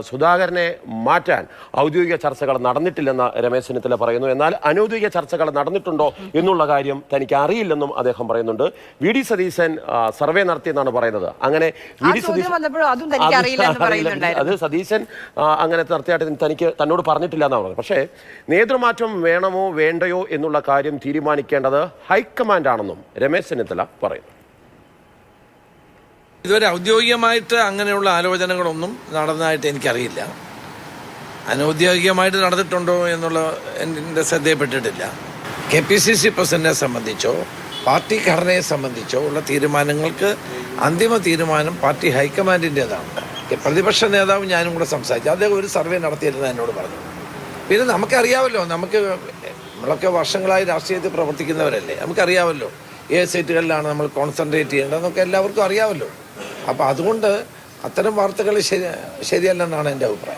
സുധാകരനെ മാറ്റാൻ ഔദ്യോഗിക ചർച്ചകൾ നടന്നിട്ടില്ലെന്ന് രമേശ് ചെന്നിത്തല പറയുന്നു. എന്നാൽ അനൗദ്യോഗിക ചർച്ചകൾ നടന്നിട്ടുണ്ടോ എന്നുള്ള കാര്യം തനിക്ക് അറിയില്ലെന്നും അദ്ദേഹം പറയുന്നുണ്ട്. വി ഡി സതീശൻ സർവേ നടത്തിയെന്നാണ് പറയുന്നത്. അങ്ങനെ അത് സതീശൻ അങ്ങനെ നടത്തിയായിട്ട് തന്നോട് പറഞ്ഞിട്ടില്ല എന്നാണ് പറയുന്നത്. പക്ഷേ നേതൃമാറ്റം വേണമോ വേണ്ടയോ എന്നുള്ള കാര്യം തീരുമാനിക്കേണ്ടത് ഹൈക്കമാൻഡ് ആണെന്നും രമേശ് ചെന്നിത്തല പറയുന്നു. ഇതുവരെ ഔദ്യോഗികമായിട്ട് അങ്ങനെയുള്ള ആലോചനകളൊന്നും നടന്നതായിട്ട് എനിക്കറിയില്ല. അനൗദ്യോഗികമായിട്ട് നടന്നിട്ടുണ്ടോ എന്നുള്ള എൻ്റെ ശ്രദ്ധയിൽപ്പെട്ടിട്ടില്ല. KPCC പ്രസിഡന്റിനെ സംബന്ധിച്ചോ പാർട്ടി ഘടനയെ സംബന്ധിച്ചോ ഉള്ള തീരുമാനങ്ങൾക്ക് അന്തിമ തീരുമാനം പാർട്ടി ഹൈക്കമാൻഡിൻ്റെതാണ്. പ്രതിപക്ഷ നേതാവ് ഞാനും കൂടെ സംസാരിച്ചു. അദ്ദേഹം ഒരു സർവേ നടത്തിയിരുന്നത് എന്നോട് പറഞ്ഞു. പിന്നെ നമുക്കറിയാമല്ലോ, നമ്മളൊക്കെ വർഷങ്ങളായി രാഷ്ട്രീയത്തിൽ പ്രവർത്തിക്കുന്നവരല്ലേ, നമുക്കറിയാമല്ലോ ഏത് സീറ്റുകളിലാണ് നമ്മൾ കോൺസെൻട്രേറ്റ് ചെയ്യേണ്ടതെന്നൊക്കെ എല്ലാവർക്കും അറിയാമല്ലോ. അപ്പോൾ അതുകൊണ്ട് അത്തരം വാർത്തകൾ ശരിയല്ലെന്നാണ് എൻ്റെ അഭിപ്രായം.